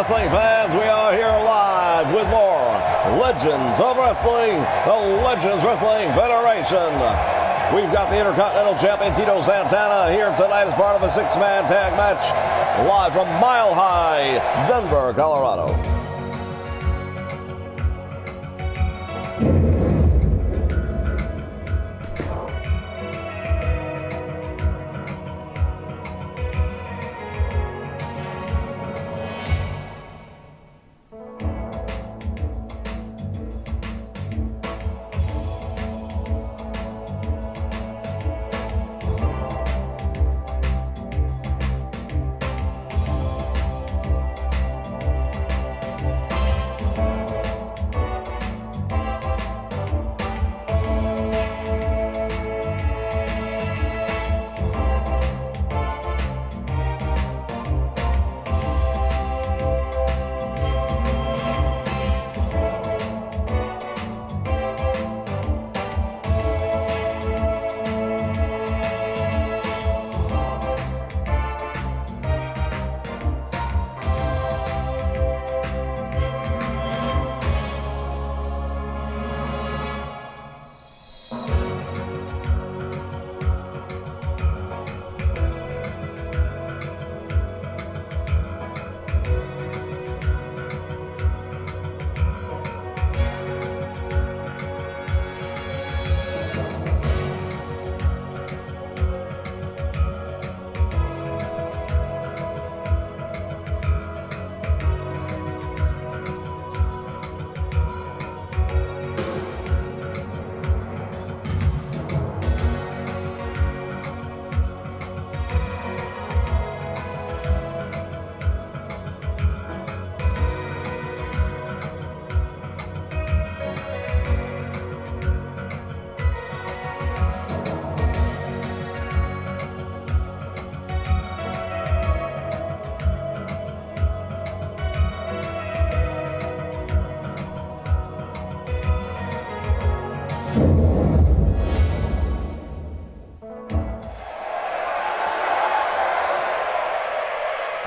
wrestling fans, we are here live with more Legends of Wrestling, the Legends Wrestling Federation. We've got the Intercontinental Champion Tito Santana here tonight as part of a six-man tag match, live from Mile High, Denver, Colorado.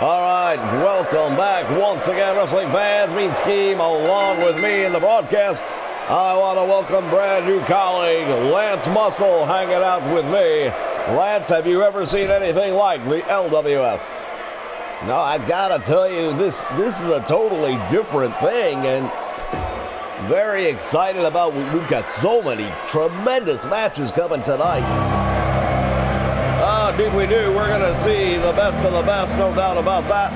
All right, welcome back once again, wrestling fans. Mean Scheme along with me in the broadcast. I want to welcome brand new colleague Lance Muscle hanging out with me. Lance, have you ever seen anything like the LWF? No, I gotta tell you, this is a totally different thing, and very excited about. We've got so many tremendous matches coming tonight. Indeed we do. We're going to see the best of the best, no doubt about that.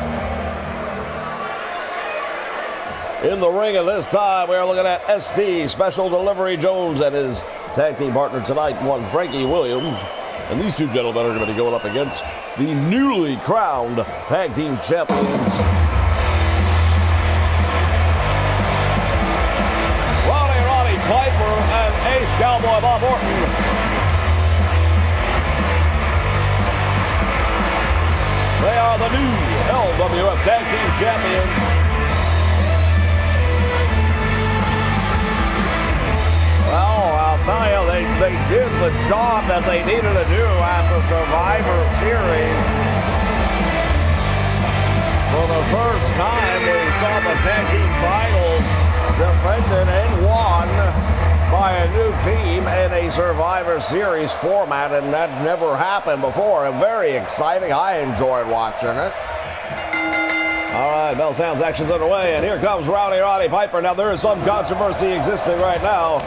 In the ring at this time, we are looking at SD, Special Delivery Jones, and his tag team partner tonight, one Frankie Williams. And these two gentlemen are going to be going up against the newly crowned tag team champions. Roddy Piper and Ace Cowboy Bob Orton. They are the new LWF Tag Team Champions. Well, I'll tell you, they did the job that they needed to do at the Survivor Series. For the first time, we saw the tag team titles defended and won by a new team in a Survivor Series format, and that never happened before. And very exciting. I enjoyed watching it. All right, bell sounds, action's underway, and here comes Roddy Piper. Now, there is some controversy existing right now,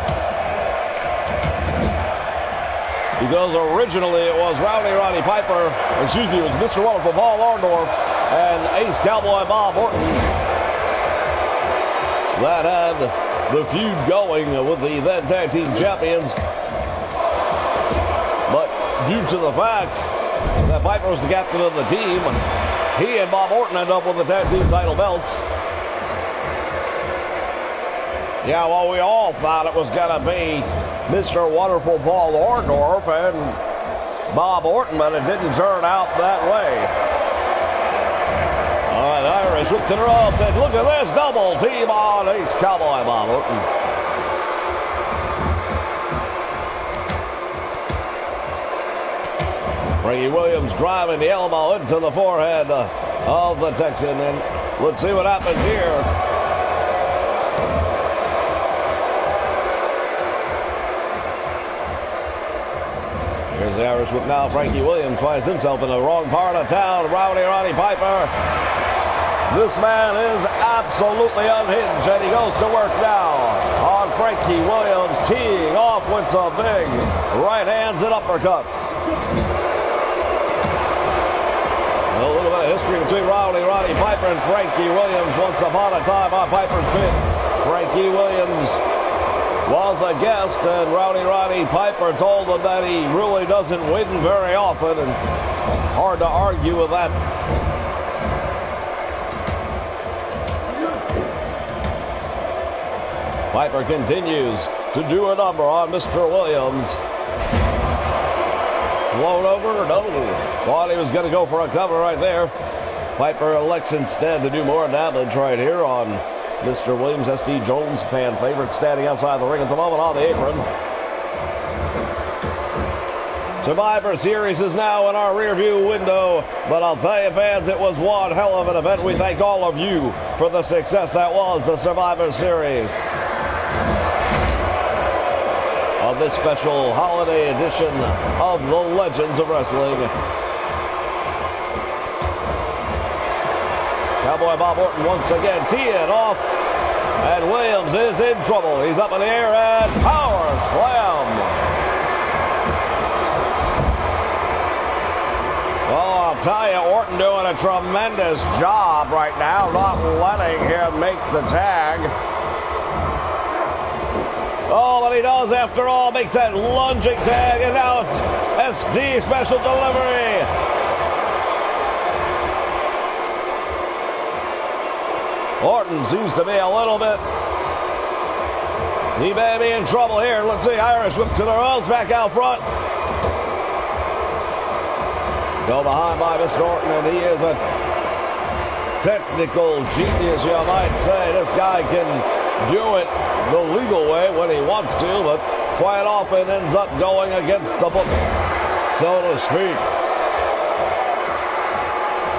because originally it was Roddy Piper, it was Mr. Wonderful Paul Orndorff and Ace Cowboy Bob Orton that had the feud going with the then tag team champions. But due to the fact that Piper was the captain of the team, he and Bob Orton end up with the tag team title belts. Yeah, well, we all thought it was going to be Mr. Wonderful Paul Orndorff and Bob Orton, but it didn't turn out that way. All right, Irish hook to the ropes, and look at this double team on Ace Cowboy Bob Orton. Frankie Williams driving the elbow into the forehead of the Texan, and Let's see what happens here. Here's the Irish whip now. Frankie Williams finds himself in the wrong part of town. Roddy Piper. This man is absolutely unhinged, and he goes to work now on Frankie Williams, teeing off with some big right hands and uppercuts. A little bit of history between Roddy Piper and Frankie Williams. Once upon a time on Piper's Pit, Frankie Williams was a guest, and Roddy Piper told him that he really doesn't win very often, and hard to argue with that. Piper continues to do a number on Mr. Williams. Float over, no. Thought he was going to go for a cover right there. Piper elects instead to do more damage right here on Mr. Williams. S.D. Jones, fan favorite, standing outside the ring at the moment on the apron. Survivor Series is now in our rearview window, but I'll tell you, fans, it was one hell of an event. We thank all of you for the success that was the Survivor Series of this special holiday edition of the Legends of Wrestling. Cowboy Bob Orton once again teeing off, and Williams is in trouble. He's up in the air and power slam. Oh, I'll tell you, Orton doing a tremendous job right now, not letting him make the tag. Oh, but he does, after all, makes that lunging tag, and now it's SD special delivery. Orton seems to be a little bit, he may be in trouble here. Let's see, Irish whip to the ropes, back out front. Go behind by Mr. Orton, and he is a technical genius, you might say. This guy can do it the legal way when he wants to, but quite often ends up going against the book, so to speak.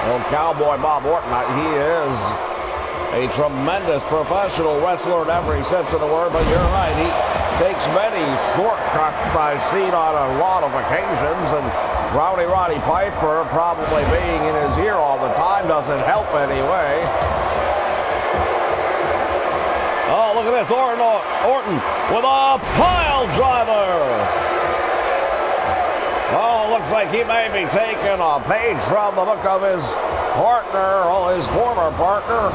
Well, Cowboy Bob Orton, he is a tremendous professional wrestler in every sense of the word, but you're right, he takes many shortcuts I've seen on a lot of occasions, and Roddy Piper probably being in his ear all the time doesn't help anyway. Oh, look at this, Orton with a pile driver. Oh, looks like he may be taking a page from the book of his partner, or his former partner.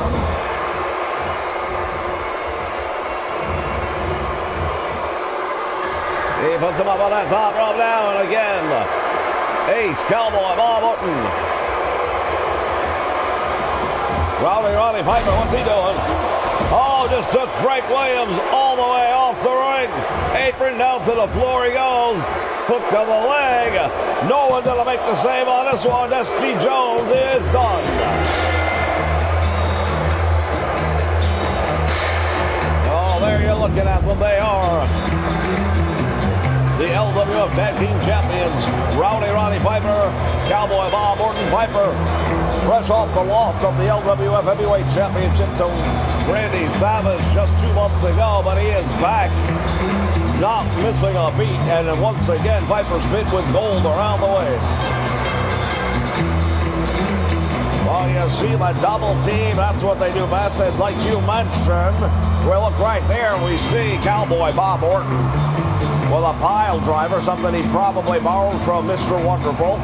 He puts him up on that top rope now, and again, ace Cowboy Bob Orton. Roddy Piper, what's he doing? Oh, just took Frank Williams all the way off the ring. Apron down to the floor he goes. Hook to the leg. No one going to make the save on this one. S.D. Jones is done. Oh, there you're looking at them. They are the LWF Tag Team Champions. Roddy Piper, Cowboy Bob Orton. Piper, fresh off the loss of the LWF Heavyweight Championship to Randy Savage just 2 months ago, but he is back, not missing a beat, and once again, Piper's Pit with gold around the waist. Well, you see the double team, that's what they do best, and like you mentioned, we look right there, we see Cowboy Bob Orton with a pile driver, something he probably borrowed from Mr. Wonderful.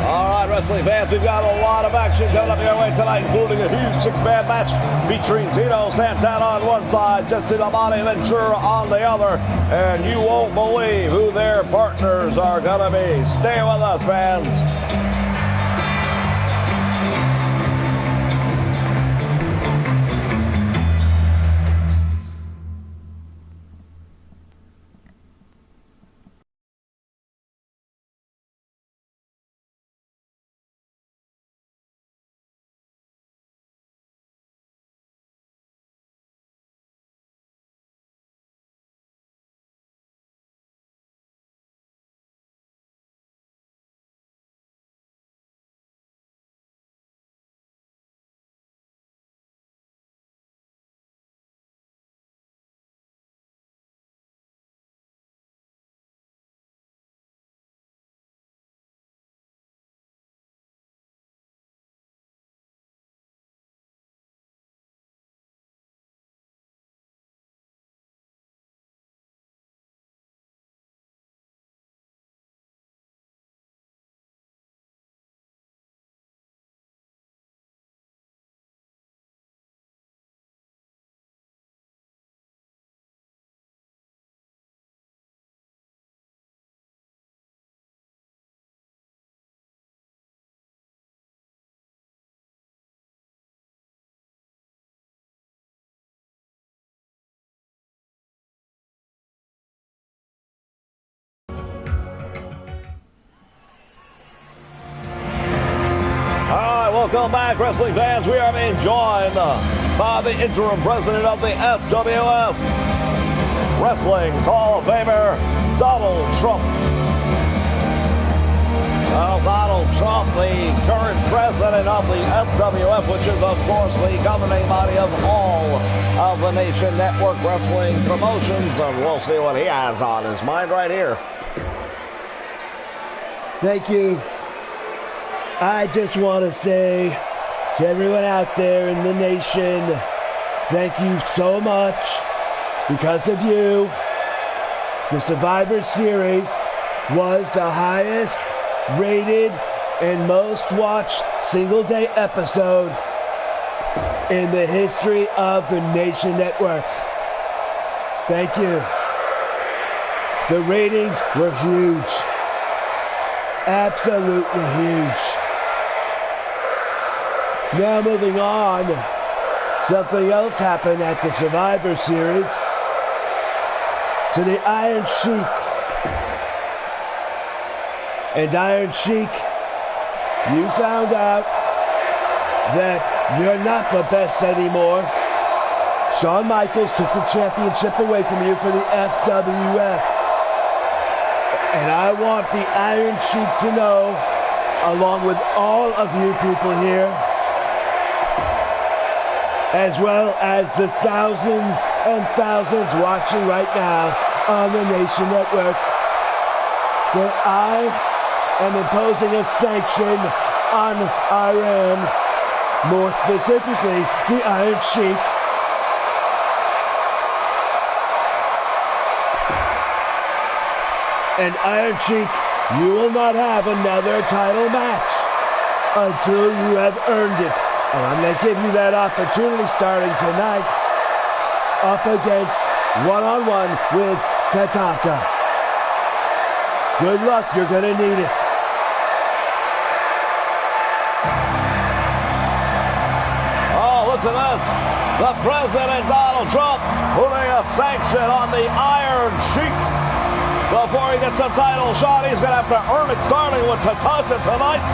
All right, wrestling fans, we've got a lot of action coming up your way tonight, including a huge six-man match featuring Tito Santana on one side, Jesse the Body Ventura on the other, and you won't believe who their partners are going to be. Stay with us, fans. Welcome back, wrestling fans. We are being joined by the interim president of the FWF, Wrestling's Hall of Famer, Donald Trump. Well, Donald Trump, the current president of the FWF, which is, of course, the governing body of all of the Nation Network Wrestling promotions. And we'll see what he has on his mind right here. Thank you. I just want to say to everyone out there in the nation, thank you so much. Because of you, the Survivor Series was the highest rated and most watched single day episode in the history of the Nation Network. Thank you. The ratings were huge. Absolutely huge. Now moving on, something else happened at the Survivor Series to the Iron Sheik. And Iron Sheik, you found out that you're not the best anymore. Shawn Michaels took the championship away from you for the FWF. And I want the Iron Sheik to know, along with all of you people here, as well as the thousands and thousands watching right now on the Nation Network, that I am imposing a sanction on Iran, more specifically the Iron Sheik. And Iron Sheik, you will not have another title match until you have earned it. And I'm going to give you that opportunity starting tonight up against one-on-one with Tatanka. Good luck, you're going to need it. To this, the President Donald Trump putting a sanction on the Iron Sheik. Before he gets a title shot, he's going to have to earn it, starting with Tatanka tonight.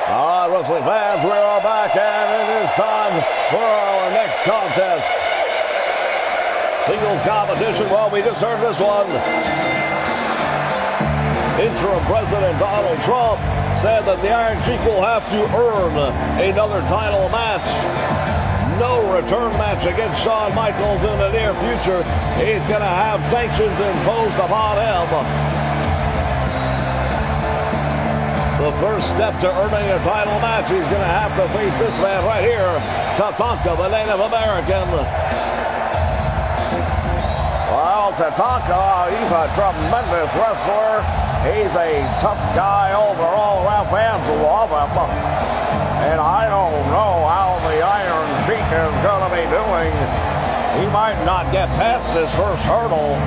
All right, wrestling fans, we are back, and it is time for our next contest. Singles competition. Well, we just heard this one. Interim President Donald Trump said that the Iron Sheik will have to earn another title match. No return match against Shawn Michaels in the near future. He's going to have sanctions imposed upon him. The first step to earning a title match, he's going to have to face this man right here, Tatanka, the Native American. Well, Tatanka, he's a tremendous wrestler. He's a tough guy overall. Around fans love him. And I don't know how the Iron Sheik is going to be doing He might not get past this first hurdle.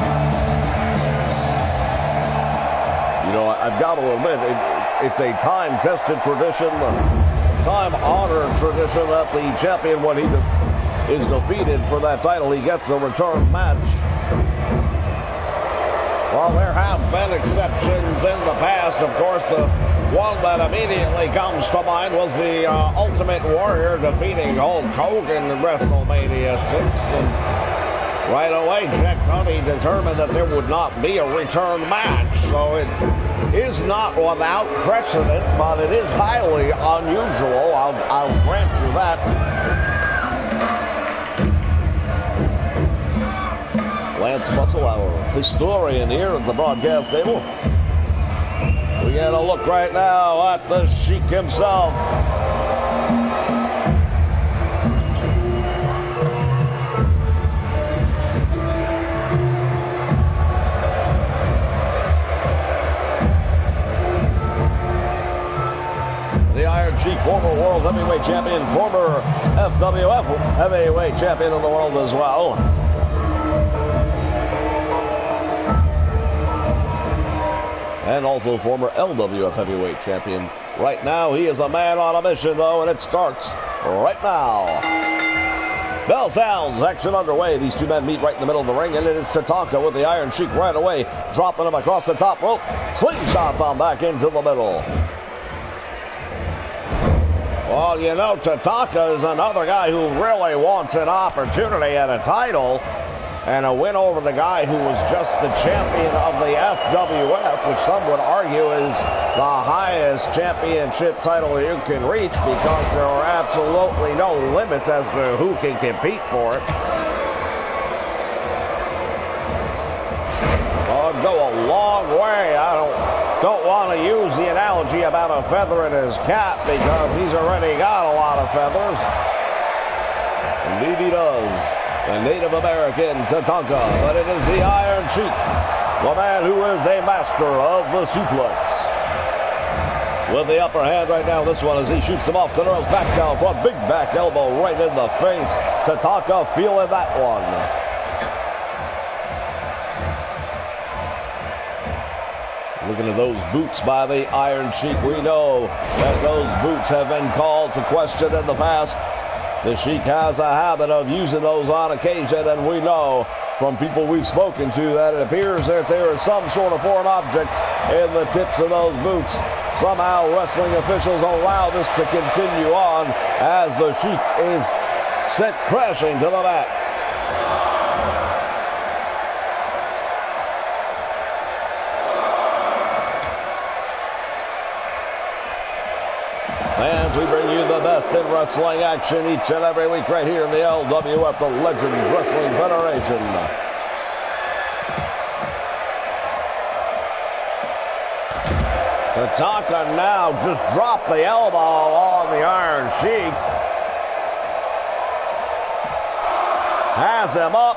You know, I've got to admit, it's a time-tested tradition, time-honored tradition that the champion, when he is defeated for that title, he gets a return match. Well, there have been exceptions in the past. Of course, the one that immediately comes to mind was the Ultimate Warrior defeating Hulk Hogan in WrestleMania 6. And right away, Jack Tunney determined that there would not be a return match. So it is not without precedent, but it is highly unusual. I'll grant you that. Lance Russell, our historian here at the broadcast table. We get a look right now at the Sheik himself. The Iron Sheik, former World Heavyweight Champion, former FWF Heavyweight Champion of the world as well. And also former LWF Heavyweight Champion. Right now, he is a man on a mission, though, and it starts right now. Bell sounds, action underway. These two men meet right in the middle of the ring, and it is Tatanka with the Iron Sheik right away, dropping him across the top rope. Slingshots on back into the middle. Well, you know, Tatanka is another guy who really wants an opportunity at a title. And a win over the guy who was just the champion of the FWF, which some would argue is the highest championship title you can reach because there are absolutely no limits as to who can compete for it. Oh, go a long way. I don't want to use the analogy about a feather in his cap because he's already got a lot of feathers. Indeed he does. The Native American Tatanka, but it is the Iron Sheik, the man who is a master of the suplex. With the upper hand right now, this one as he shoots him off the nose, back down front, big back elbow right in the face. Tatanka feeling that one. Looking at those boots by the Iron Sheik, we know that those boots have been called to question in the past. The Sheik has a habit of using those on occasion, and we know from people we've spoken to that it appears that there is some sort of foreign object in the tips of those boots. Somehow wrestling officials allow this to continue on as the Sheik is sent crashing to the mat. And we bring you the best in wrestling action each and every week right here in the LWF, the Legends Wrestling Federation. Tatanka now just dropped the elbow on the Iron Sheik. Has him up,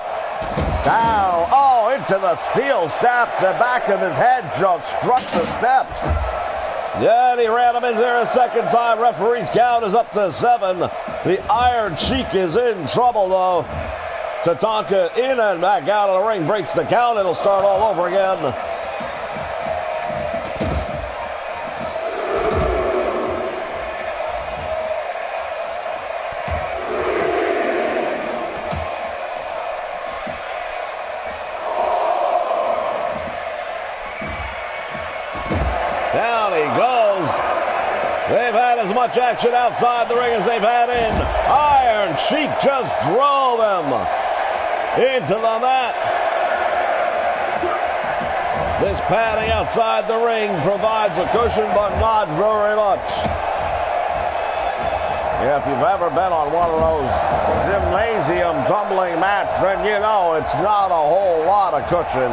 down, into the steel steps. The back of his head just struck the steps. Yeah, he ran him in there a second time. Referee's count is up to 7. The Iron Sheik is in trouble, though. Tatanka in and back out of the ring, breaks the count. It'll start all over again. Down he goes. They've had as much action outside the ring as they've had in. Iron Sheik just drove him into the mat. This padding outside the ring provides a cushion, but not very much. Yeah, if you've ever been on one of those gymnasium tumbling mats, then you know it's not a whole lot of cushion.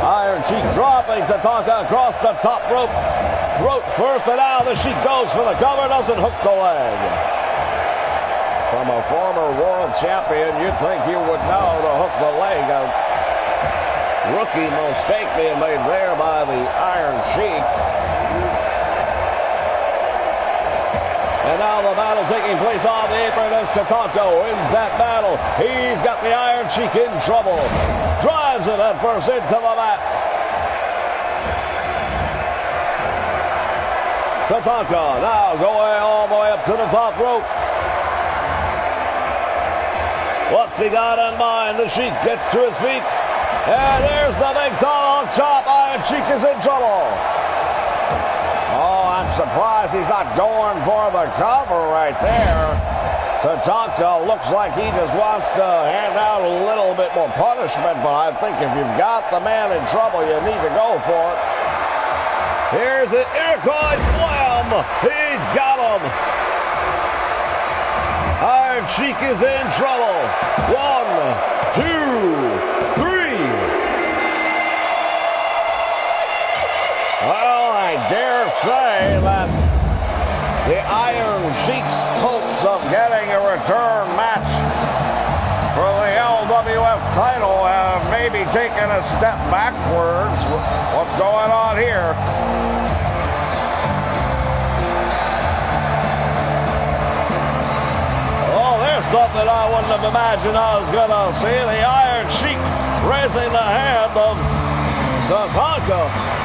Iron Sheik dropping Tatanka across the top rope. Throat first, and now the Sheik goes for the cover, doesn't hook the leg. From a former world champion, you'd think you would know to hook the leg. A rookie mistake being made there by the Iron Sheik. And now the battle taking place on the apron as Tatanka wins that battle. He's got the Iron Sheik in trouble. Drives it at first into the mat. Tatanka now going all the way up to the top rope. What's he got in mind? The Sheik gets to his feet. And there's the big tomahawk chop. Iron Sheik is in trouble. Oh, I'm surprised he's not going for the cover right there. Tatanka looks like he just wants to hand out a little bit more punishment, but I think if you've got the man in trouble, you need to go for it. Here's the Iroquois slam. He's got him. Iron Sheik is in trouble. 1, 2, 3. Well, I dare say that the Iron Sheik's hopes of getting a return match for the LWF title have maybe taken a step backwards. What's going on here? Oh, there's something I wouldn't have imagined I was going to see. The Iron Sheik raising the hand of Tatanka.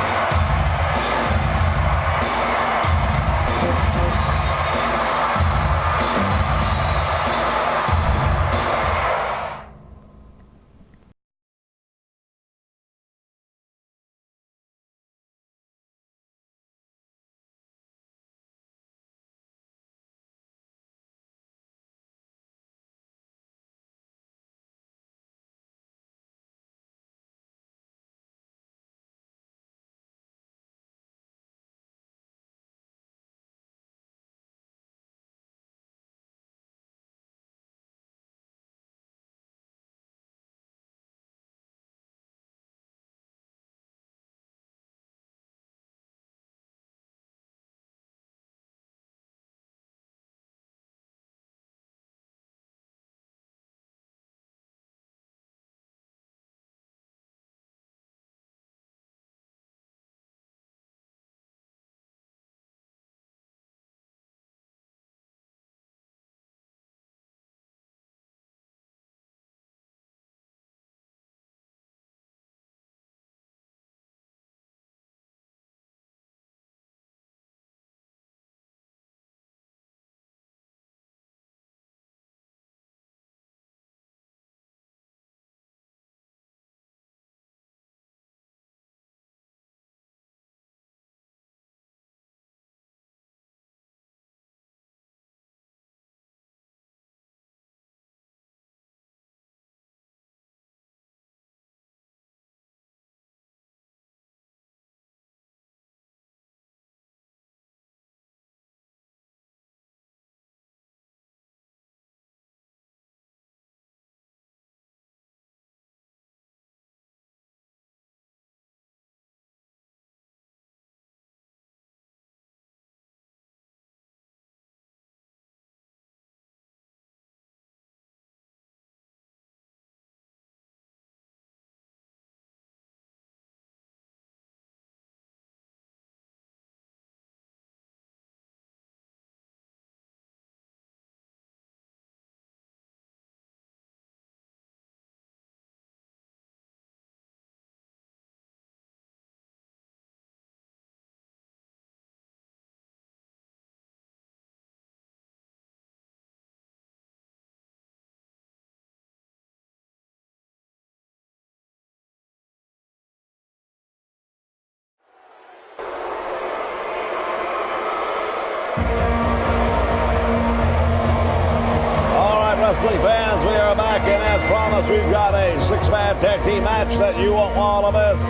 Wrestling fans, we are back, and as promised, we've got a 6-man tag team match that you won't want to miss.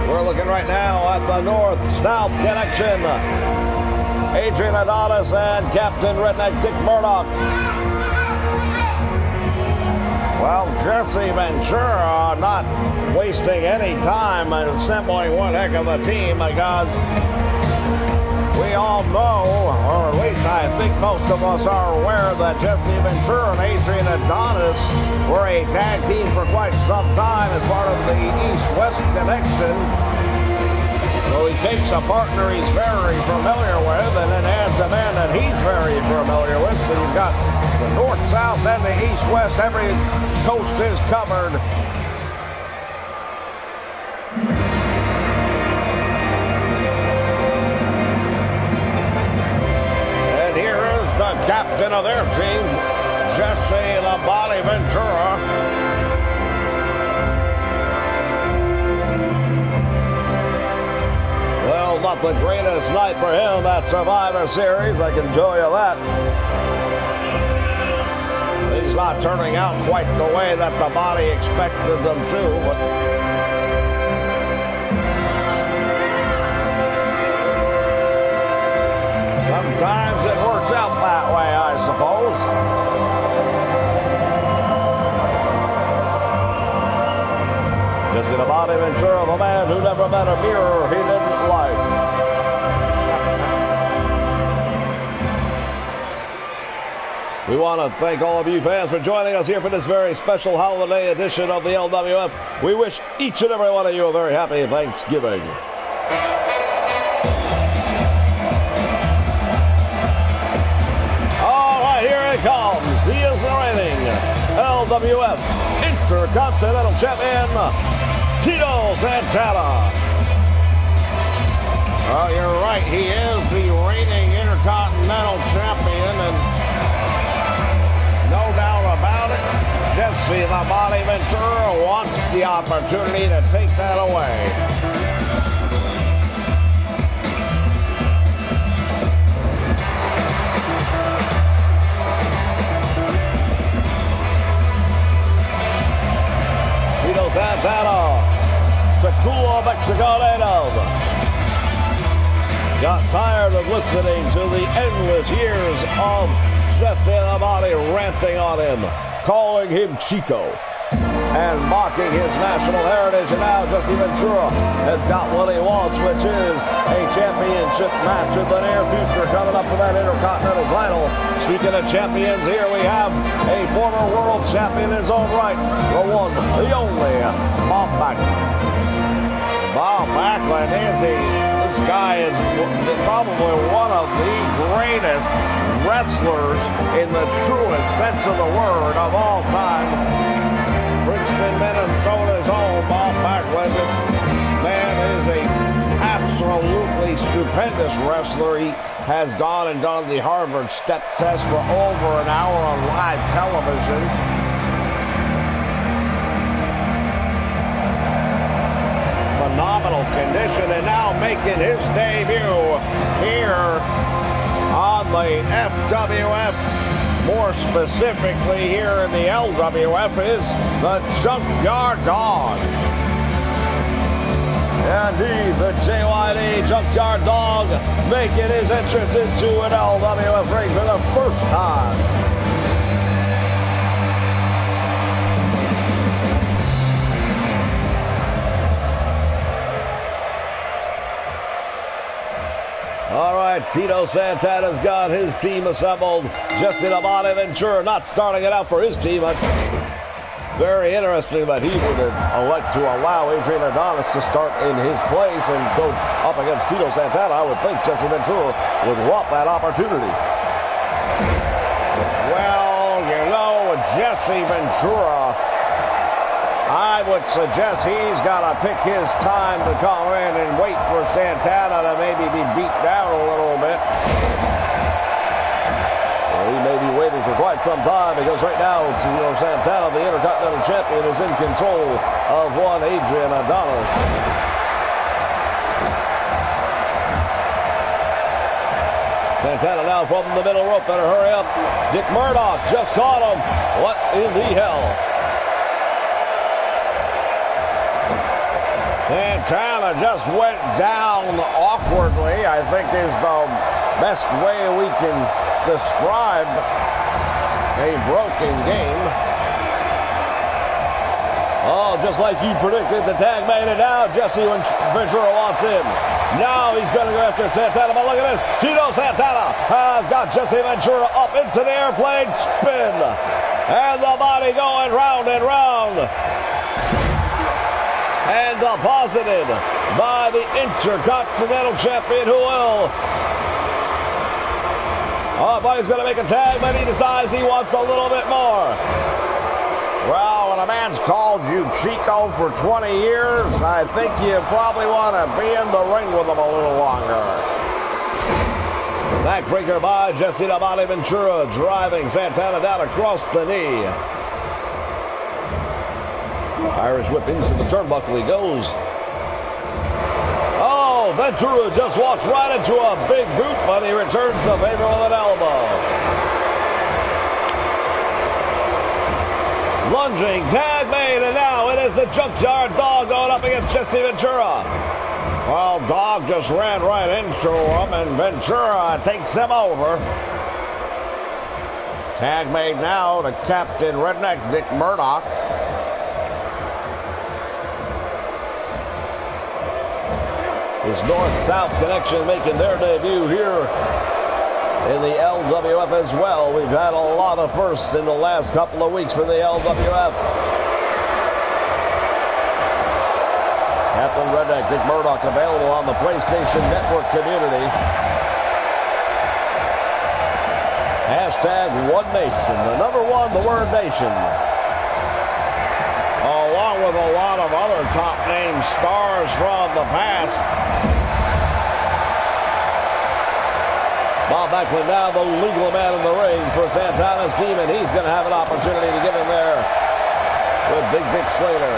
We're looking right now at the North-South connection. Adrian Adonis and Captain Redneck Dick Murdoch. Well, Jesse Ventura not wasting any time in assembling one heck of a team, because we all know, or at least I think most of us are aware, that Jesse Ventura and Adrian Adonis were a tag team for quite some time as part of the East-West connection. So he takes a partner he's very familiar with and then adds a man that he's very familiar with. So you've got the north-south and the east-west. Every coast is covered. And here is the captain of their team, Jesse "The Body" Ventura. Well, not the greatest night for him at Survivor Series. I can tell you that. He's not turning out quite the way that the Body expected them to, but sometimes it works out that way, I suppose. Jesse "The Body" Ventura, the man who never met a mirror he didn't like. We want to thank all of you fans for joining us here for this very special holiday edition of the LWF. We wish each and every one of you a very happy Thanksgiving. All right, here it comes. He is the reigning LWF Intercontinental Champion, Tito Santana. Oh, you're right. He is the reigning Intercontinental Champion, and no doubt about it, Jesse "The Body" Ventura wants the opportunity to take that away. Tito Santana, Tacula, Mexico native, got tired of listening to the endless years of Jesse "The Body" ranting on him, calling him Chico, and mocking his national heritage. And now Jesse Ventura has got what he wants, which is a championship match in the near future coming up for that Intercontinental title. Speaking of champions, here we have a former world champion in his own right, the one, the only, Bob Backlund. Bob Backlund this guy is probably one of the greatest wrestlers in the truest sense of the word of all time. Princeton, Minnesota's own Bob Backlund. This man is a absolutely stupendous wrestler. He has gone and done the Harvard step test for over an hour on live television. Phenomenal condition, and now making his debut here on the FWF, more specifically here in the LWF, is the Junkyard Dog. And he's the JYD Junkyard Dog making his entrance into an LWF ring for the first time. All right, Tito Santana's got his team assembled. Jesse "The Body" Ventura not starting it out for his team. Very interesting that he would elect to allow Adrian Adonis to start in his place and go up against Tito Santana. I would think Jesse Ventura would want that opportunity. Well, you know, Jesse Ventura, I would suggest he's got to pick his time to come in and wait for Santana to maybe be beat down a little bit. Well, he may be waiting for quite some time because right now, Santana, the Intercontinental Champion, is in control of one Adrian Adonis. Santana now from the middle rope. Better hurry up. Dick Murdoch just caught him. What in the hell? Santana just went down awkwardly, I think is the best way we can describe a broken game. Oh, just like you predicted, the tag made it out. Jesse Ventura wants in. Now he's going to go after Santana, but look at this. Tito Santana has got Jesse Ventura up into the airplane spin. And the Body going round and round. And and deposited by the Intercontinental Champion, who will... Oh, I thought he was going to make a tag, but he decides he wants a little bit more. Well, when a man's called you Chico for 20 years, I think you probably want to be in the ring with him a little longer. Backbreaker by Jesse the Body Ventura, driving Santana down across the knee. Irish whip into the turnbuckle he goes. Oh, Ventura just walks right into a big boot, but he returns the favor with an elbow. Lunging, tag made, and now it is the Junkyard Dog going up against Jesse Ventura. Well, Dog just ran right into him, and Ventura takes him over. Tag made now to Captain Redneck Dick Murdoch. His North-South connection making their debut here in the LWF as well. We've had a lot of firsts in the last couple of weeks for the LWF. Captain Redneck Dick Murdoch available on the PlayStation Network community. Hashtag One Nation. The number one, the word nation. Along with a lot of other top name stars from the past. Bob Backlund now the legal man in the ring for Santana's team, and he's going to have an opportunity to get in there with Big Vic Slater.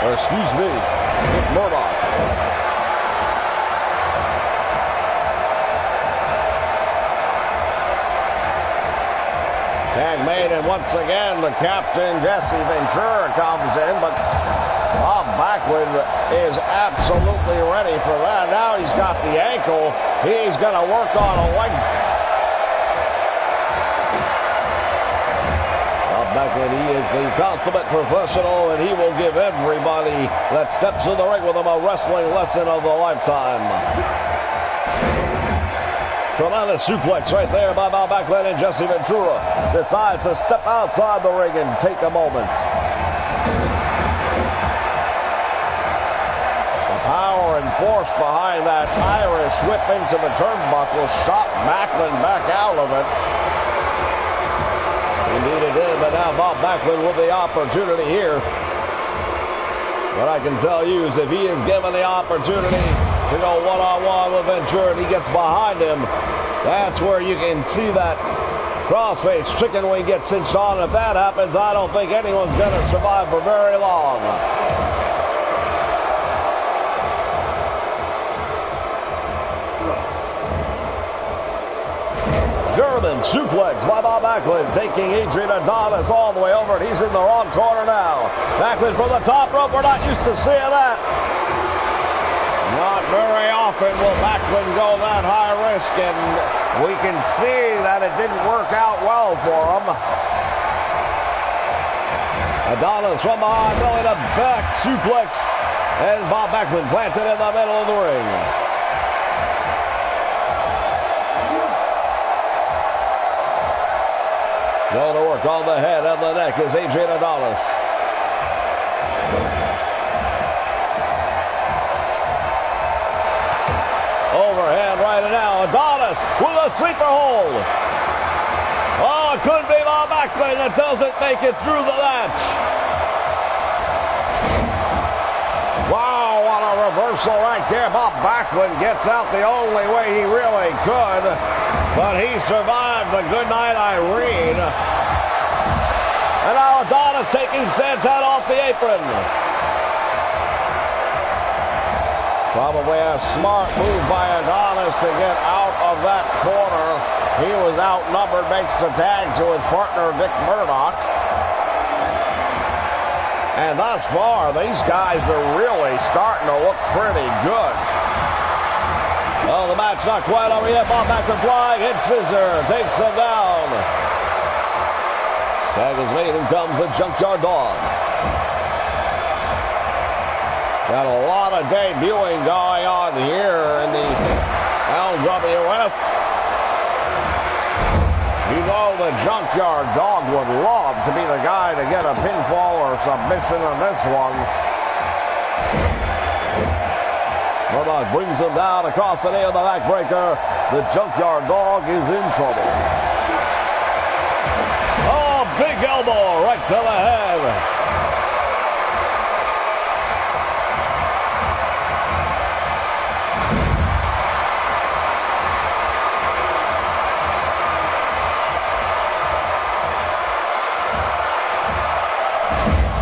Or excuse me, Dick Murdoch. Tag made, and once again the captain, Jesse Ventura, comes in, but Bob Backlund is absolutely ready for that. Now he's got the ankle. He's going to work on a leg. Bob Backlund, he is the consummate professional, and he will give everybody that steps in the ring with him a wrestling lesson of a lifetime. Tremendous suplex right there by Bob Backlund, and Jesse Ventura decides to step outside the ring and take a moment. The power and force behind that Irish whip into the turnbuckle shot Backlund back out of it. Indeed it did, but now Bob Backlund with the opportunity here. What I can tell you is if he is given the opportunity to go one-on-one with Ventura and he gets behind him, that's where you can see that crossface chicken wing get cinched on. And if that happens, I don't think anyone's going to survive for very long. German suplex by Bob Backlund, taking Adrian Adonis all the way over, and he's in the wrong corner now. Backlund from the top rope. We're not used to seeing that. Not very often will Backlund go that high risk, and we can see that it didn't work out well for him. Adonis from behind, belly to back suplex, and Bob Backlund planted in the middle of the ring. Going to work on the head and the neck is Adrian Adonis. Overhand right now. Adonis with a sleeper hold. Oh, it could be Bob Backlund that doesn't make it through the match. Wow, what a reversal right there. Bob Backlund gets out the only way he really could, but he survived the Goodnight Irene. And now Adonis taking Santana off the apron. Probably a smart move by Adonis to get out of that corner. He was outnumbered, makes the tag to his partner, Dick Murdoch. And thus far, these guys are really starting to look pretty good. Oh, the match not quite over yet. Bob Backlund flying, hit scissor, takes them down. Tag is made, and comes the Junkyard Dog. Got a lot of debuting going on here in the LWF. You know the Junkyard Dog would love to be the guy to get a pinfall or submission on this one. Murdoch brings him down across the knee of the backbreaker. The Junkyard Dog is in trouble. Oh, big elbow right to the head.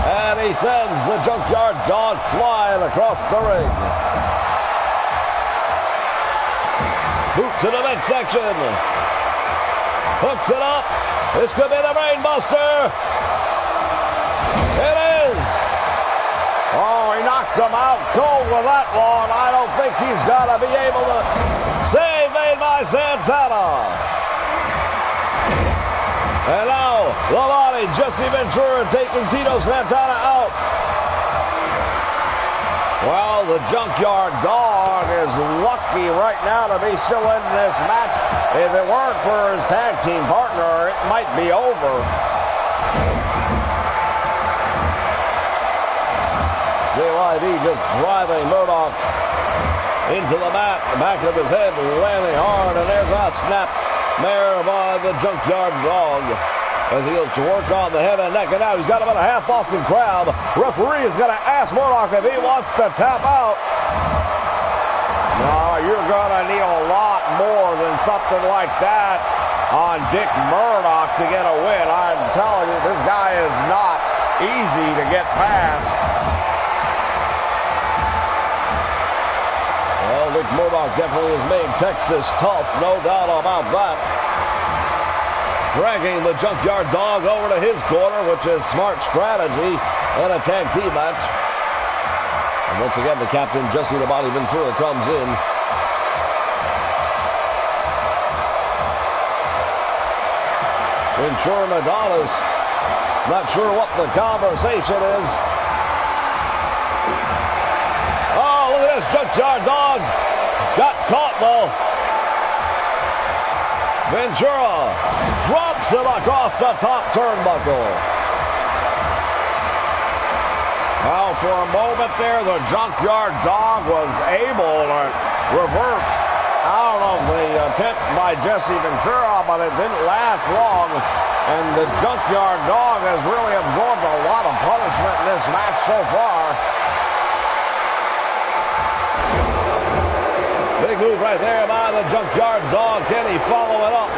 And he sends the Junkyard Dog flying across the ring. Boots to the midsection. Hooks it up. This could be the brainbuster. It is. Oh, he knocked him out cold with that one. I don't think he's going to be able to save made by Santana. And now, Lavani, Jesse Ventura taking Tito Santana out. Well, the Junkyard Dog is lucky right now to be still in this match. If it weren't for his tag team partner, it might be over. JYD just driving Murdoch into the mat, the back of his head landing hard, and there's a snap there by the Junkyard Dog as he looks to work on the head and neck, and now he's got about a half Boston crowd. Referee is going to ask Murdoch if he wants to tap out. No, you're going to need a lot more than something like that on Dick Murdoch to get a win. I'm telling you, this guy is not easy to get past. Well, Dick Murdoch definitely has made Texas tough, no doubt about that. Dragging the Junkyard Dog over to his corner, which is smart strategy in a tag team match. And once again, the captain, Jesse the Body Ventura, comes in. Ventura and Adonis, not sure what the conversation is. Oh, look at this Junkyard Dog. Got caught, though. Ventura drops him across the top turnbuckle. Well, for a moment there, the Junkyard Dog was able to reverse out of the attempt by Jesse Ventura, but it didn't last long. And the Junkyard Dog has really absorbed a lot of punishment in this match so far. Big move right there by the Junkyard Dog. Can he follow it up?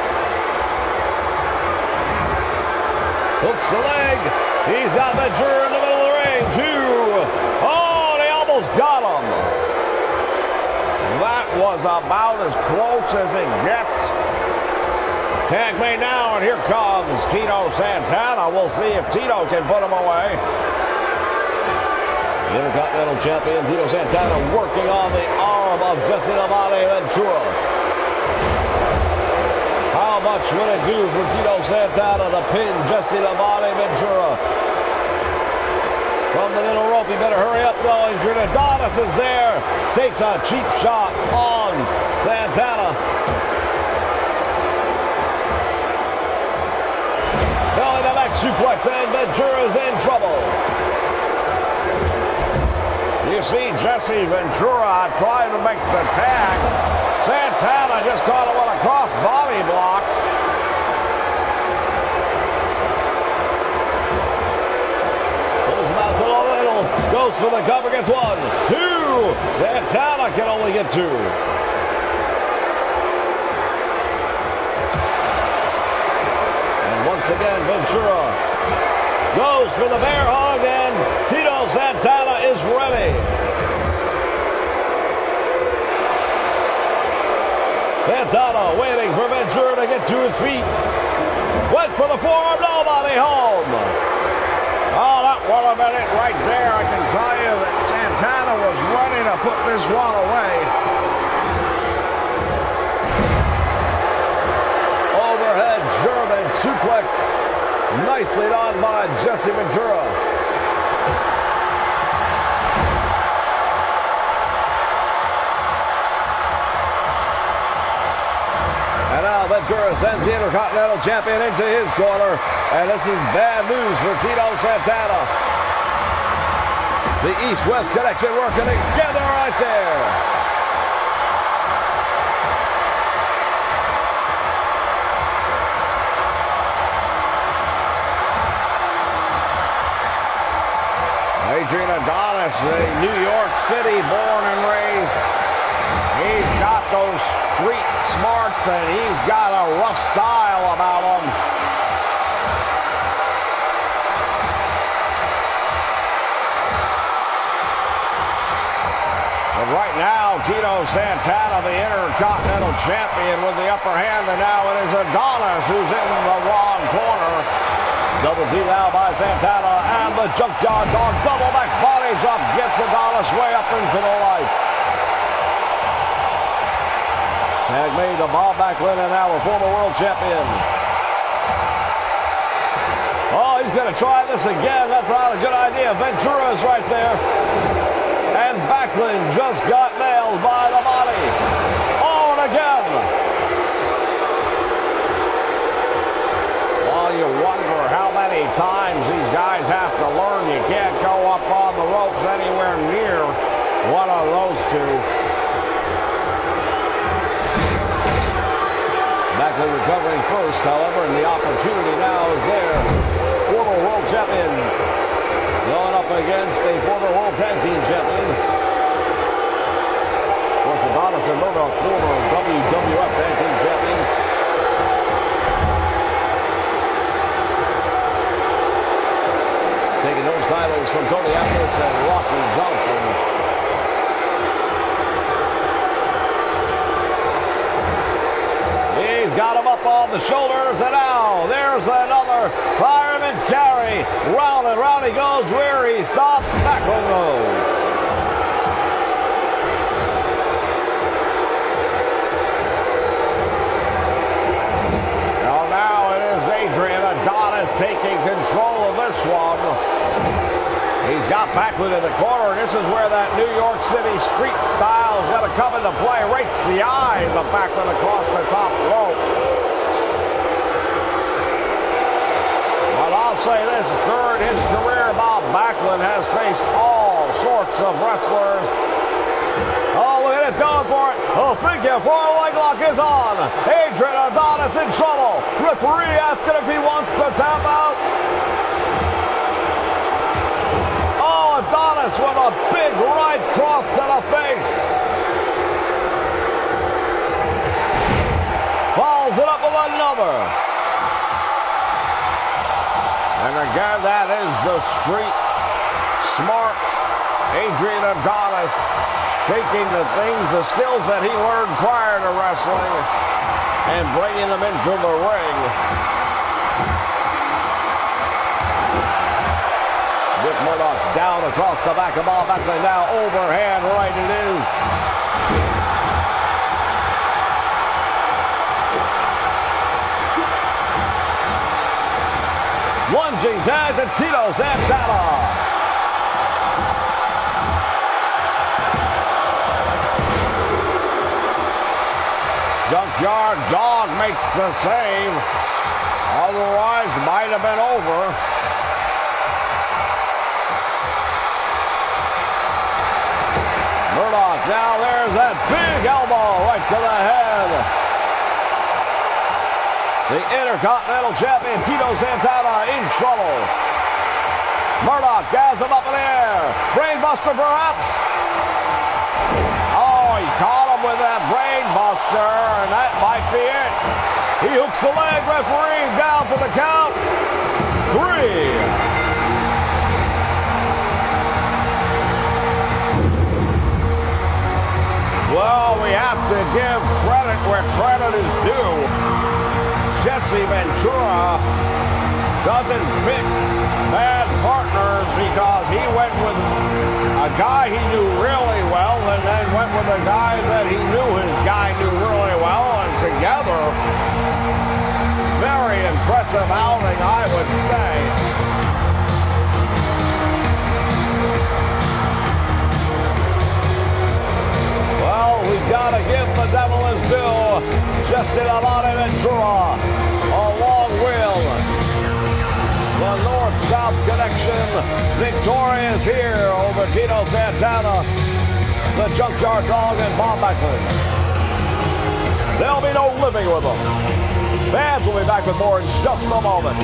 Hooks the leg. He's got Ventura in the middle of the ring. Two. Oh, they almost got him. That was about as close as it gets. Tag made now, and here comes Tito Santana. We'll see if Tito can put him away. The Intercontinental Champion Tito Santana working on the arm of Jesse the Body Ventura. How much would it do for Tito Santana to pin Jesse the Body Ventura? From the middle rope, he better hurry up though. Injured Adonis is there. Takes a cheap shot on Santana. Belly to back suplex, and Ventura's in trouble. You see Jesse Ventura trying to make the tag. Santana just caught him with a cross body block. Pulls him out to the middle. Goes for the cover, gets one, two. Santana can only get two. And once again, Ventura goes for the bear hug, and Tito Santana is ready. Santana waiting for Ventura to get to his feet. Went for the forearm, nobody home. Oh, that would have been it right there. I can tell you that Santana was ready to put this one away. Overhead German suplex. Nicely done by Jesse Ventura. And now Ventura sends the Intercontinental Champion into his corner. And this is bad news for Tito Santana. The East-West connection working together right there. Adrian Adonis, a New York City born and raised. He's got those street smarts and he's got a rough style about him. But right now, Tito Santana, the Intercontinental Champion, with the upper hand, and now it is Adonis who's in the wrong corner. Double D now by Santana, and the Junkyard Dog double back body drop gets Adonis way up into the light. Tag made to Bob Backlund, and now the former world champion. Oh, he's going to try this again. That's not a good idea. Ventura's right there. And Backlund just got nailed by the body. Oh, and again. Well, you wonder how many times these guys have to learn. You can't go up on the ropes anywhere near one of those two. Backlund recovering first, however, and the opportunity now is there. Former world champion going up against a former world tag team champion. Of course, Adonis and Murdoch, former WWF tag team champions. Taking those titles from Tony Atlas and Rocky Johnson. He's got him up on the shoulders, and now there's another fireman's carry. Round and round he goes. Where he stops, Backlund goes. Now it is Adrian Adonis taking control of this one. He's got Backlund in the corner, and this is where that New York City street style is going to come into play. Right to the eyes of Backlund across the top rope. But I'll say this, during his career, Bob Backlund has faced all sorts of wrestlers. Oh, look at it, going for it. Oh, figure four, leg lock is on. Adrian Adonis in trouble. Referee asking if he wants to tap out. Adonis with a big right cross to the face. Follows it up with another. And again, that is the street smart Adrian Adonis, taking the things, the skills that he learned prior to wrestling and bringing them into the ring. Dick Murdoch down across the back of Bob Backlund. Now overhand right it is. Lunging tag to Tito Santana. Junkyard Dog makes the save. Otherwise, might have been over. Murdoch, now there's that big elbow right to the head. The Intercontinental Champion Tito Santana in trouble. Murdoch has him up in the air. Brainbuster perhaps. Oh, he caught him with that brainbuster, and that might be it. He hooks the leg, referee down for the count. 3. Well, we have to give credit where credit is due. Jesse Ventura doesn't pick bad partners because he went with a guy he knew really well and then went with a guy that he knew his guy knew really well, and together, very impressive outing, I would say. Well, we've got to give the devil his due. Jesse Ventura, along with the North-South connection victorious here over Tito Santana, the Junkyard Dog, and Bob Backlund. There'll be no living with them. Fans will be back with more in just a moment.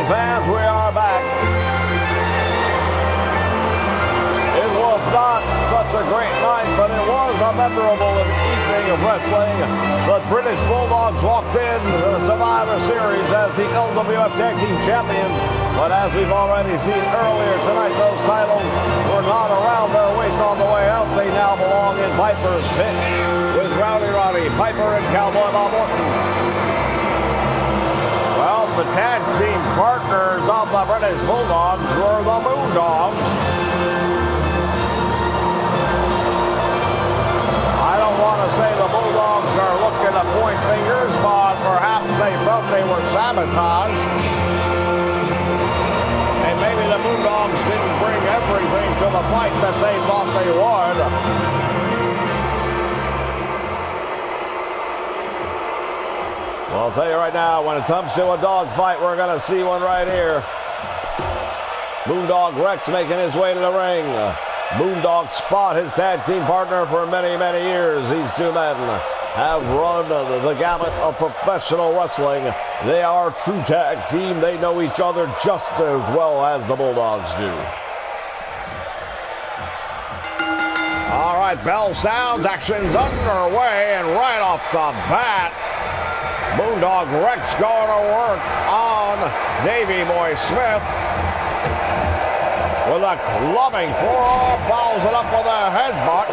Fans, we are back. It was not such a great night, but it was a memorable evening of wrestling. The British Bulldogs walked in the Survivor Series as the LWF Tag Team Champions, but as we've already seen earlier tonight, those titles were not around their waist on the way out. They now belong in Piper's Pit with Rowdy Roddy Piper and Cowboy Bob Orton. Well, the tag team partners of the British Bulldogs were the Moondogs. I don't want to say the Bulldogs are looking to point fingers, but perhaps they felt they were sabotaged. And maybe the Moondogs didn't bring everything to the fight that they thought they would. Well, I'll tell you right now, when it comes to a dog fight, we're going to see one right here. Moondog Rex making his way to the ring. Moondog Spot, his tag team partner for many, many years. These two men have run the gamut of professional wrestling. They are a true tag team. They know each other just as well as the Bulldogs do. All right, bell sounds, action's underway, and right off the bat, Moondog Rex going to work on Davey Boy Smith with a clubbing forearm, follows it up with a headbutt.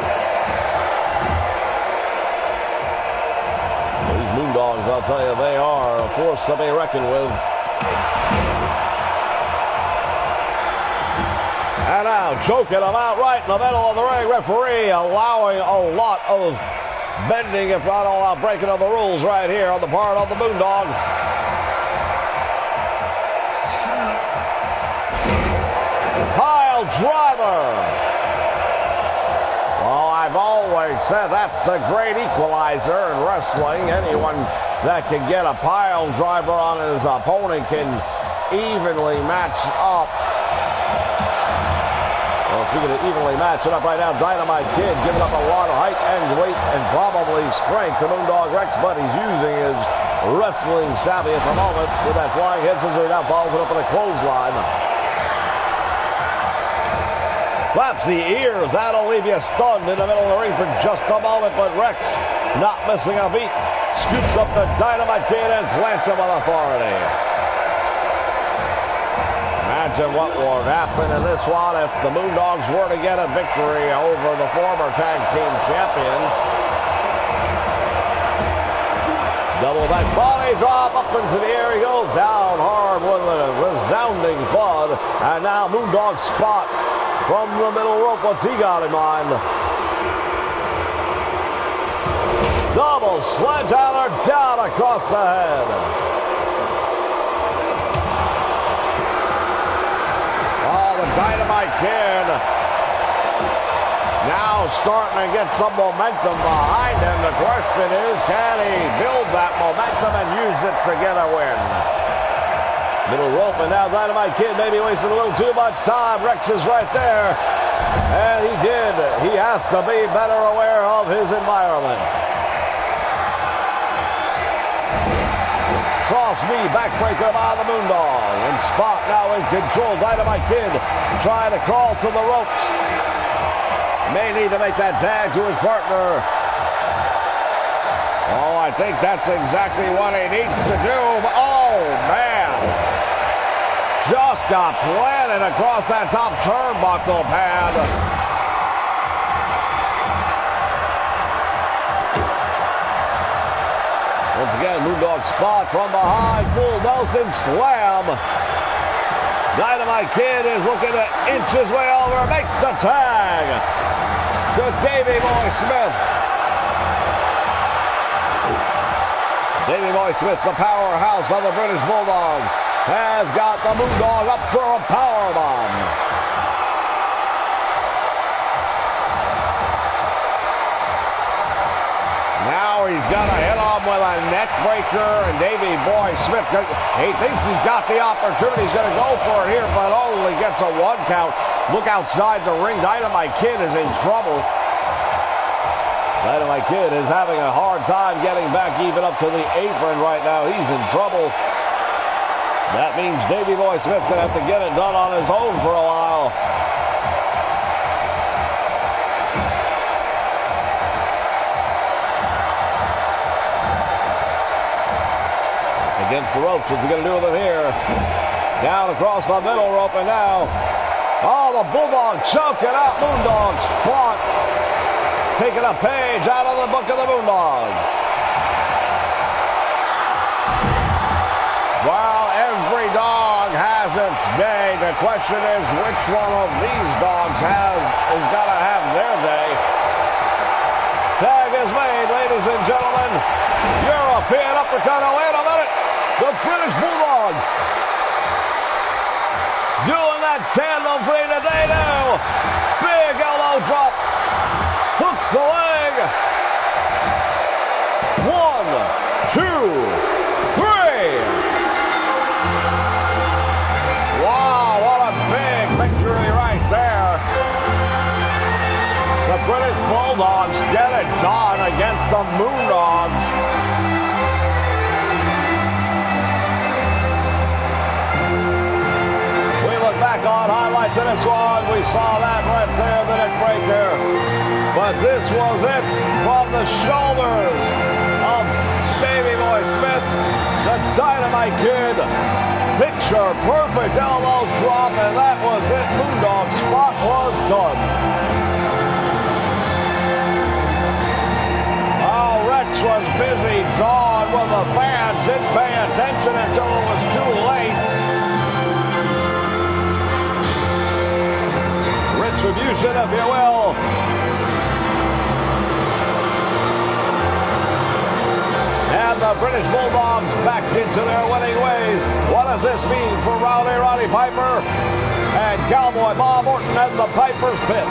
These Moondogs, I'll tell you, they are a force to be reckoned with. And now choking him out right in the middle of the ring. Referee allowing a lot of bending, if not all out breaking of the rules right here on the part of the Moondogs. Pile driver. Well, I've always said that's the great equalizer in wrestling. Anyone that can get a pile driver on his opponent can evenly match up. Well, speaking of evenly matching up right now, Dynamite Kid giving up a lot of height and weight and probably strength to Moondog Rex, but he's using his wrestling savvy at the moment with that flying head scissor. Now follows it up with a clothesline. Claps the ears. That'll leave you stunned in the middle of the ring for just a moment, but Rex not missing a beat. Scoops up the Dynamite Kid and plants him with authority. Imagine what would happen in this one if the Moondogs were to get a victory over the former tag team champions. Double back body drop up into the air. He goes down hard with a resounding thud. And now Moondog spot from the middle rope. What's he got in mind? Double sledgehammer down across the head. Oh, the Dynamite Kid now starting to get some momentum behind him. The question is, can he build that momentum and use it to get a win? Middle rope, and now Dynamite Kid maybe wasting a little too much time. Rex is right there. And he did. He has to be better aware of his environment. Cross knee backbreaker by the Moondog. And Spot now in control. Dynamite Kid trying to crawl to the ropes. May need to make that tag to his partner. Oh, I think that's exactly what he needs to do. Oh, man. Just got planted across that top turnbuckle pad. Once again, Moondog Spot from behind. Full Nelson slam. Dynamite Kid is looking to inch his way over. Makes the tag to Davey Boy Smith. Davey Boy Smith, the powerhouse of the British Bulldogs, has got the Moondog up for a powerbomb. Now he's got to hit him with a neck breaker, and Davey Boy Smith, he thinks he's got the opportunity. He's going to go for it here, but only gets a 1 count. Look outside the ring. Dynamite Kid is in trouble. Dynamite Kid is having a hard time getting back even up to the apron right now. He's in trouble. That means Davey Boy Smith's going to have to get it done on his own for a while. Against the ropes. What's he going to do with it here? Down across the middle rope, and now, oh, the Bulldog choking out Moondog Spot. Taking a page out of the book of the Moondogs. While every dog has its day, the question is which one of these dogs is got to have their day. Tag is made, ladies and gentlemen. European uppercut. Oh, wait a minute. The British Bulldogs doing that tandem thing that they do. Big elbow drop. Hooks the leg. 1, 2, 3. Wow, what a big victory right there. The British Bulldogs get it done against the Moondogs. We look back on highlights of this one. We saw that right there, the neck breaker. But this was it from the shoulders of Davey Boy Smith, the Dynamite Kid. Picture perfect elbow drop, and that was it. Moondog Spot was done. Oh, Rex was busy gone with the fans. Didn't pay attention until it was too late. Retribution, if you will. And the British Bulldogs back into their winning ways. What does this mean for Roddy Piper and Cowboy Bob Orton and the Piper's Pit?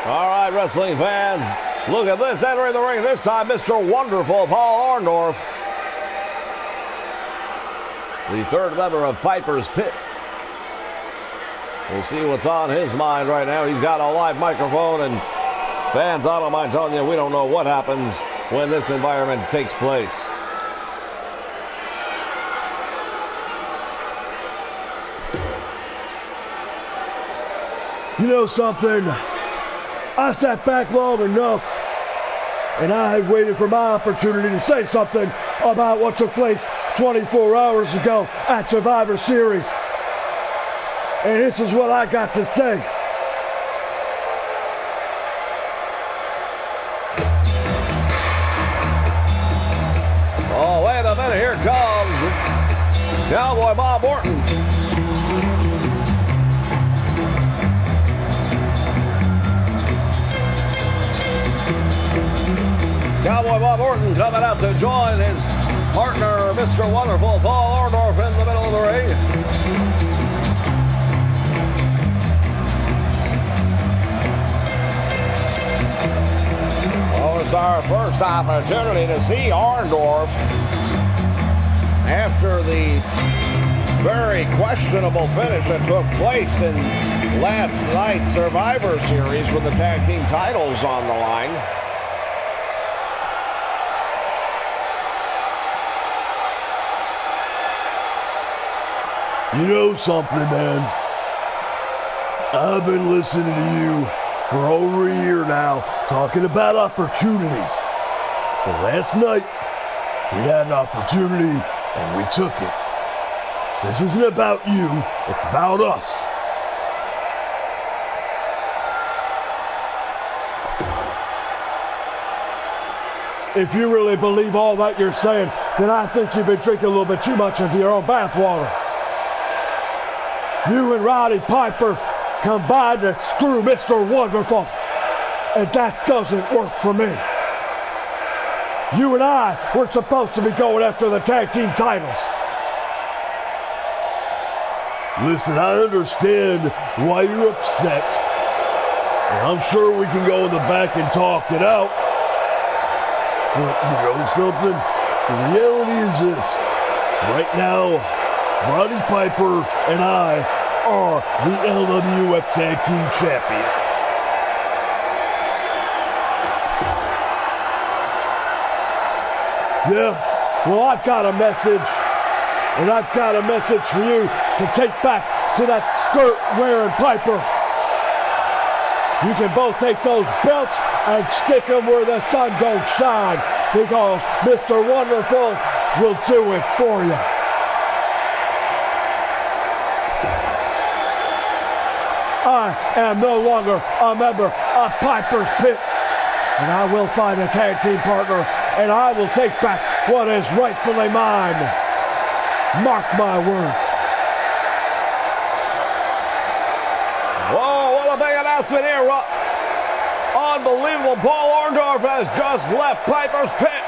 All right, wrestling fans, look at this. Entering the ring this time, Mr. Wonderful Paul Orndorff. The third member of Piper's Pit. We'll see what's on his mind right now. He's got a live microphone, and fans, I don't mind telling you, we don't know what happens when this environment takes place. You know something? I sat back long enough, and I waited for my opportunity to say something about what took place 24 hours ago at Survivor Series. And this is what I got to say. Oh, wait a minute. Here comes Cowboy Bob Orton. Cowboy Bob Orton coming out to join his partner, Mr. Wonderful Paul Orndorff, in the middle of the ring. Oh, it's our first opportunity to see Orndorff after the very questionable finish that took place in last night's Survivor Series with the tag team titles on the line. You know something, man? I've been listening to you for over a year now, talking about opportunities. But last night, we had an opportunity, and we took it. This isn't about you, it's about us. If you really believe all that you're saying, then I think you've been drinking a little bit too much of your own bathwater. You and Roddy Piper combined to screw Mr. Wonderful, and that doesn't work for me. You and I were supposed to be going after the tag team titles. Listen, I understand why you're upset, and I'm sure we can go in the back and talk it out. But you know something? The reality is this. Right now, Roddy Piper and I are the LWF Tag Team Champions. Yeah, well, I've got a message, and I've got a message for you to take back to that skirt-wearing Piper. You can both take those belts and stick them where the sun don't shine, because Mr. Wonderful will do it for you. I am no longer a member of Piper's Pit, and I will find a tag team partner, and I will take back what is rightfully mine. Mark my words. Whoa, what a big announcement here. Unbelievable. Paul Orndorff has just left Piper's Pit.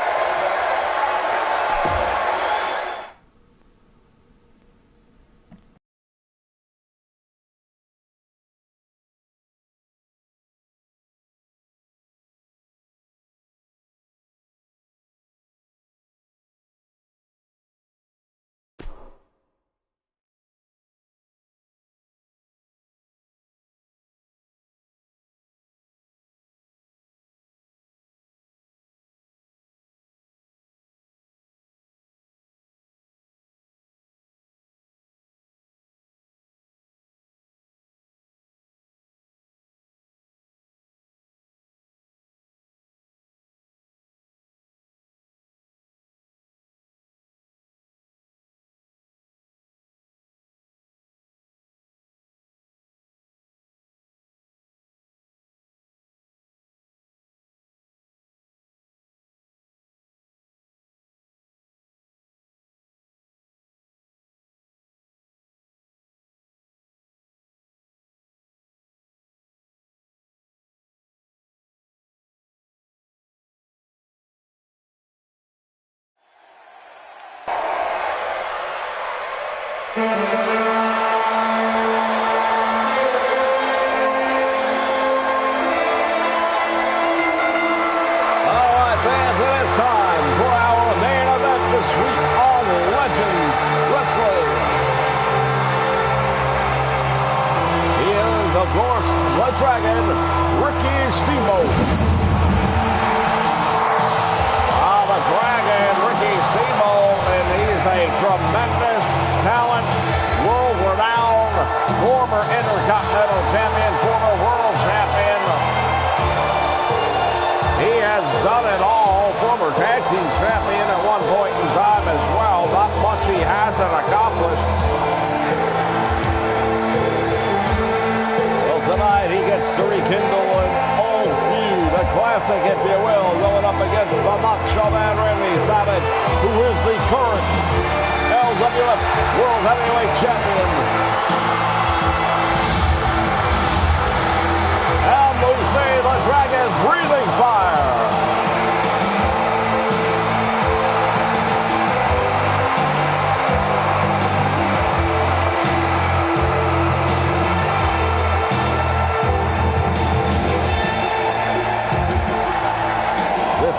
the Dragon, Ricky Steamboat. The Dragon, Ricky Steamboat, and he's a tremendous talent, world-renowned, former Intercontinental Champion, former World Champion. He has done it all, former Tag Team Champion at one point in time as well. Not much he hasn't accomplished. Well, tonight he gets to rekindle an old feud, a classic, if you will, going up against the Macho Man Randy Savage, who is the current LWF World Heavyweight Champion. And we see the Dragon breathing fire.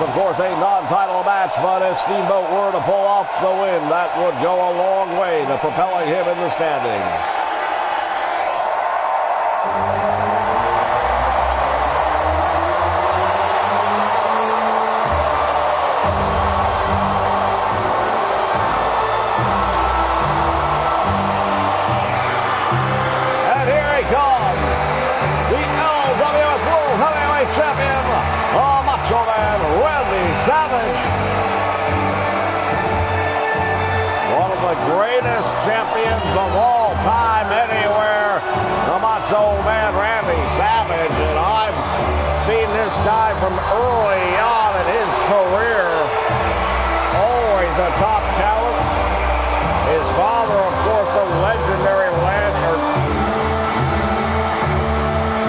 Of course, a non-title match, but if Steamboat were to pull off the win, that would go a long way to propelling him in the standings. And here he comes, the LWF World Heavyweight Champion, Macho Man Randy Savage. One of the greatest champions of all time anywhere, the Macho Man Randy Savage. And I've seen this guy from early on in his career. Always a top talent. His father, of course, the legendary Lantern.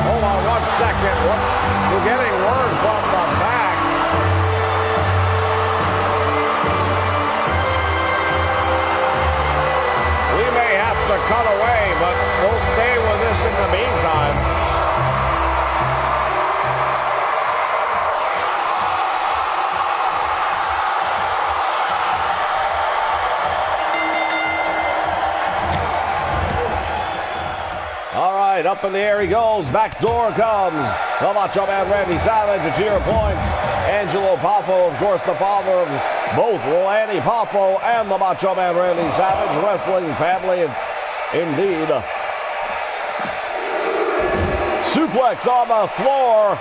Hold on 1 second. We're getting word from the back. We may have to cut away, but we'll stay with this in the meantime. Up in the air he goes. Back door comes the Macho Man Randy Savage. To your point, Angelo Poffo, of course, the father of both Lanny Poffo and the Macho Man Randy Savage. Wrestling family indeed. Suplex on the floor.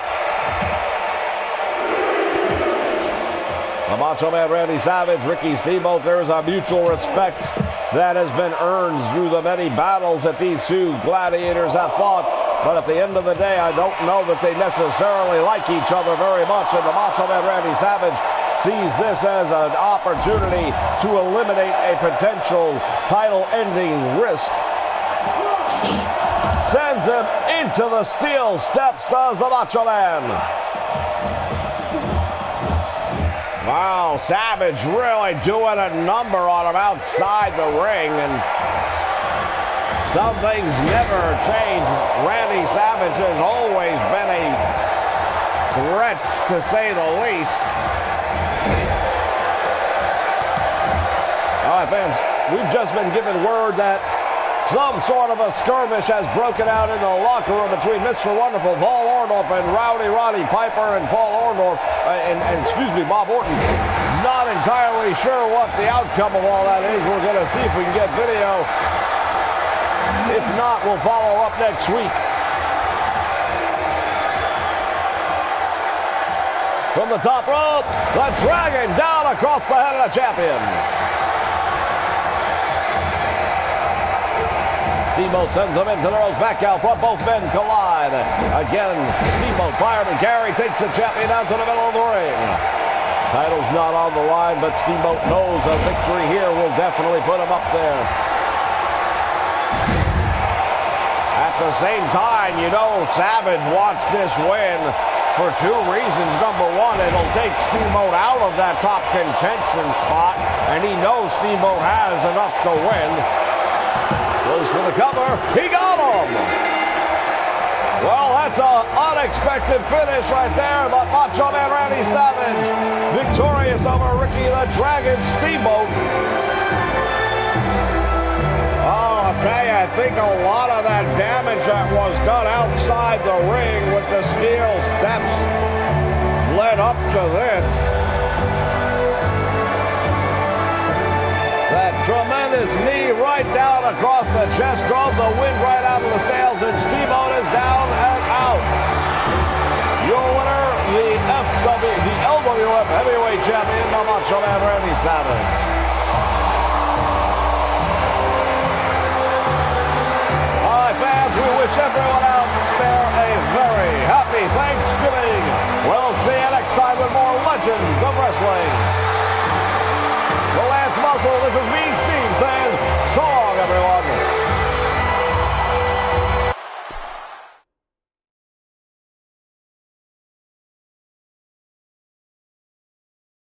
The Macho Man Randy Savage, Ricky Steamboat. There is a mutual respect that has been earned through the many battles that these two gladiators have fought. But at the end of the day, I don't know that they necessarily like each other very much. And the Macho Man Randy Savage sees this as an opportunity to eliminate a potential title-ending risk. Sends him into the steel steps, does the Macho Man. Wow, Savage really doing a number on him outside the ring, and some things never change. Randy Savage has always been a threat, to say the least. All right, fans, we've just been given word that some sort of a skirmish has broken out in the locker room between Mr. Wonderful Paul Orndorff and Rowdy Roddy Piper and Paul Orndorff, Bob Orton. Not entirely sure what the outcome of all that is. We're going to see if we can get video. If not, we'll follow up next week. From the top rope, the Dragon down across the head of the champion. Steamboat sends him into the ropes, back out front, both men collide. Again, Steamboat, Fireman Gary takes the champion down to the middle of the ring. Title's not on the line, but Steamboat knows a victory here will definitely put him up there. At the same time, you know Savage wants this win for two reasons. Number one, it'll take Steamboat out of that top contention spot, and he knows Steamboat has enough to win. Goes for the cover. He got him. Well, that's an unexpected finish right there. But Macho Man Randy Savage victorious over Ricky the Dragon Steamboat. Oh, I'll tell you, I think a lot of that damage that was done outside the ring with the steel steps led up to this. That tremendous knee right down across the chest drove the wind right out of the sails, and Steamboat is down and out. Your winner, the LWF Heavyweight Champion, the Macho Man Randy Savage. Fans, we wish everyone out there a very happy Thanksgiving. We'll see you next time with more Legends of Wrestling. The Lance Muscle, this is me,